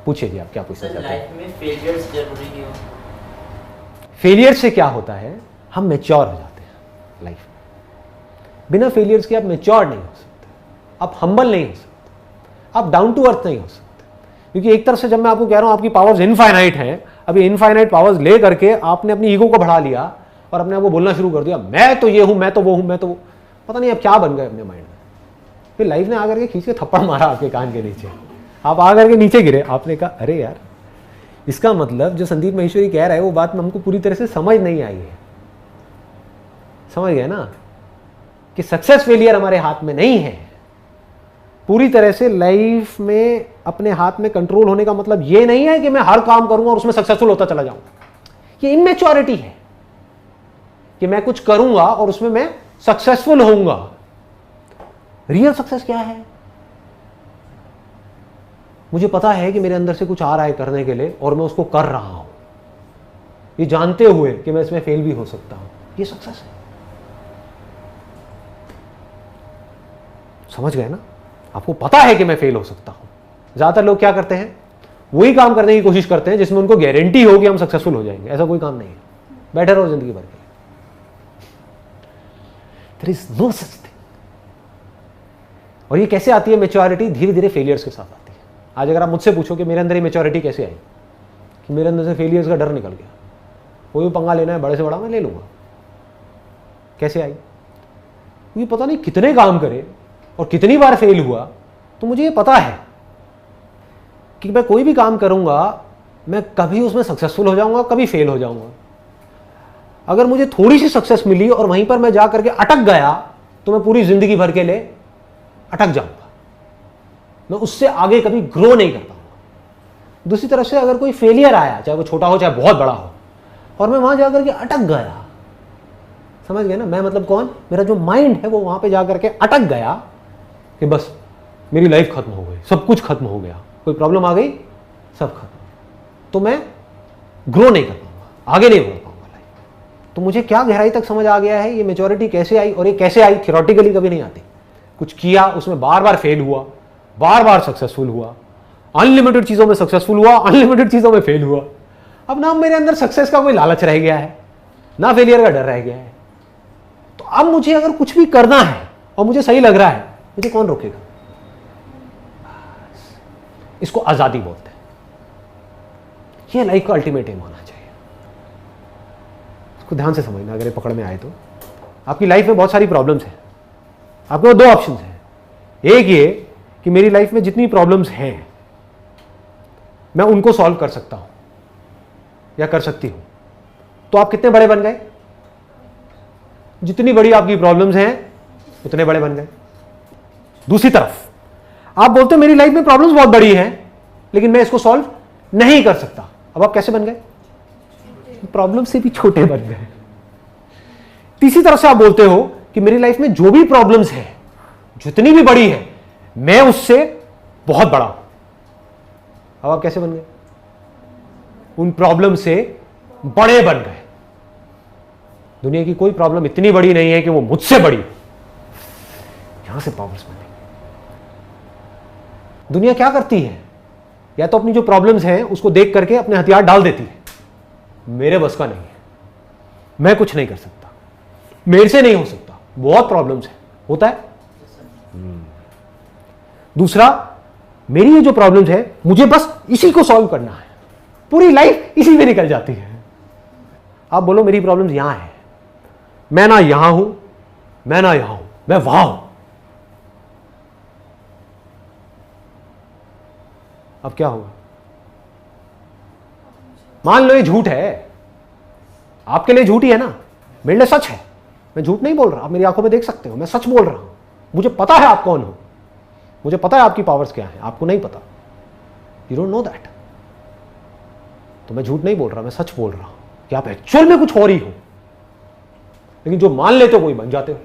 पूछिए जी, आप क्या पूछना चाहते हैं? लाइफ में फेलियर्स जरूरी क्यों? फेलियर से क्या होता है, हम मैच्योर हो जाते हैं लाइफ में। बिना फेलियर्स के आप मैच्योर नहीं हो सकते, आप हम्बल नहीं हो सकते, आप डाउन टू अर्थ नहीं हो सकते। क्योंकि एक तरफ से जब मैं आपको कह रहा हूं आपकी पावर्स इनफाइनाइट हैं, अभी इनफाइनाइट पावर्स ले करके आपने अपनी ईगो को बढ़ा लिया और अपने आप को बोलना शुरू कर दिया, मैं तो ये हूं, मैं तो वो हूं, मैं तो वो, पता नहीं अब क्या बन गए अपने माइंड में। फिर लाइफ ने आकर के खींच के थप्पड़ मारा आपके कान के नीचे, आप आकर के नीचे गिरे। आपने कहा अरे यार, इसका मतलब जो संदीप माहेश्वरी कह रहा है वो बात हमको पूरी तरह से समझ नहीं आई है। समझ गए ना कि सक्सेस फेलियर हमारे हाथ में नहीं है। पूरी तरह से लाइफ में अपने हाथ में कंट्रोल होने का मतलब ये नहीं है कि मैं हर काम करूंगा और उसमें सक्सेसफुल होता चला जाऊंगा। ये इमेच्योरिटी है कि मैं कुछ करूंगा और उसमें मैं सक्सेसफुल होऊंगा। रियल सक्सेस क्या है? मुझे पता है कि मेरे अंदर से कुछ आ रहा है करने के लिए और मैं उसको कर रहा हूं, ये जानते हुए कि मैं इसमें फेल भी हो सकता हूं। ये सक्सेस है। समझ गए ना? आपको पता है कि मैं फेल हो सकता हूं। ज्यादातर लोग क्या करते हैं, वही काम करने की कोशिश करते हैं जिसमें उनको गारंटी हो कि हम सक्सेसफुल हो जाएंगे। ऐसा कोई काम नहीं है, बैठे रहो जिंदगी भर के लिए। There is no such thing. और ये कैसे आती है मैच्योरिटी? धीरे धीरे फेलियर्स के साथ आती है। आज अगर आप मुझसे पूछो कि मेरे अंदर ये मैच्योरिटी कैसे आई, कि मेरे अंदर से फेलियर्स का डर निकल गया, कोई भी पंगा लेना है बड़े से बड़ा मैं ले लूंगा, कैसे आई? क्योंकि पता नहीं कितने काम करे और कितनी बार फेल हुआ, तो मुझे ये पता है कि मैं कोई भी काम करूंगा मैं कभी उसमें सक्सेसफुल हो जाऊंगा, कभी फेल हो जाऊंगा। अगर मुझे थोड़ी सी सक्सेस मिली और वहीं पर मैं जा करके अटक गया तो मैं पूरी जिंदगी भर के लिए अटक जाऊंगा, मैं उससे आगे कभी ग्रो नहीं कर पाऊंगा। दूसरी तरफ से अगर कोई फेलियर आया, चाहे वो छोटा हो चाहे बहुत बड़ा हो, और मैं वहां जाकर के अटक गया, समझ गए ना? मैं मतलब कौन? मेरा जो माइंड है वो वहां पे जाकर के अटक गया कि बस मेरी लाइफ खत्म हो गई, सब कुछ खत्म हो गया, कोई प्रॉब्लम आ गई, सब खत्म, तो मैं ग्रो नहीं कर पाऊंगा, आगे नहीं बढ़ पाऊंगा लाइफ। तो मुझे क्या गहराई तक समझ आ गया है ये मैच्योरिटी कैसे आई, और ये कैसे आई? थियोरेटिकली कभी नहीं आती। कुछ किया, उसमें बार बार फेल हुआ, बार बार सक्सेसफुल हुआ, अनलिमिटेड चीजों में सक्सेसफुल हुआ, अनलिमिटेड चीजों में फेल हुआ। अब ना मेरे अंदर सक्सेस का कोई लालच रह गया है, ना फेलियर का डर रह गया है। तो अब मुझे अगर कुछ भी करना है और मुझे सही लग रहा है, मुझे कौन रोकेगा? इसको आजादी बोलते हैं। ये लाइफ का अल्टीमेट एम होना चाहिए। इसको ध्यान से समझना अगर ये पकड़ में आए तो। आपकी लाइफ में बहुत सारी प्रॉब्लम्स हैं, आपके दो ऑप्शंस हैं। एक ये कि मेरी लाइफ में जितनी प्रॉब्लम्स हैं मैं उनको सॉल्व कर सकता हूं या कर सकती हूं। तो आप कितने बड़े बन गए? जितनी बड़ी आपकी प्रॉब्लम्स हैं उतने बड़े बन गए। दूसरी तरफ आप बोलते हो मेरी लाइफ में प्रॉब्लम्स बहुत बड़ी हैं लेकिन मैं इसको सॉल्व नहीं कर सकता। अब आप कैसे बन गए? प्रॉब्लम से भी छोटे बन गए। तीसरी तरफ से आप बोलते हो कि मेरी लाइफ में जो भी प्रॉब्लम्स है, जितनी भी बड़ी है, मैं उससे बहुत बड़ा हूं। अब आप कैसे बन गए? उन प्रॉब्लम से बड़े बन गए। दुनिया की कोई प्रॉब्लम इतनी बड़ी नहीं है कि वो मुझसे बड़ी हो। यहां से पावर्स बने। दुनिया क्या करती है? या तो अपनी जो प्रॉब्लम्स हैं उसको देख करके अपने हथियार डाल देती है, मेरे बस का नहीं है, मैं कुछ नहीं कर सकता, मेरे से नहीं हो सकता, बहुत प्रॉब्लम्स है, होता है। दूसरा, मेरी ये जो प्रॉब्लम्स है मुझे बस इसी को सॉल्व करना है, पूरी लाइफ इसी में निकल जाती है। आप बोलो मेरी प्रॉब्लम्स यहां है, मैं ना यहां हूं, मैं ना यहां हूं, मैं वहां हूं। अब क्या होगा? मान लो ये झूठ है, आपके लिए झूठ ही है ना, मेरे लिए सच है। मैं झूठ नहीं बोल रहा, आप मेरी आंखों में देख सकते हो, मैं सच बोल रहा हूं। मुझे पता है आप कौन हो, मुझे पता है आपकी पावर्स क्या है, आपको नहीं पता। You don't know that. तो मैं झूठ नहीं बोल रहा, मैं सच बोल रहा हूं कि आप एक्चुअल में कुछ और ही हो। लेकिन जो मान लेते हो वही बन जाते हो।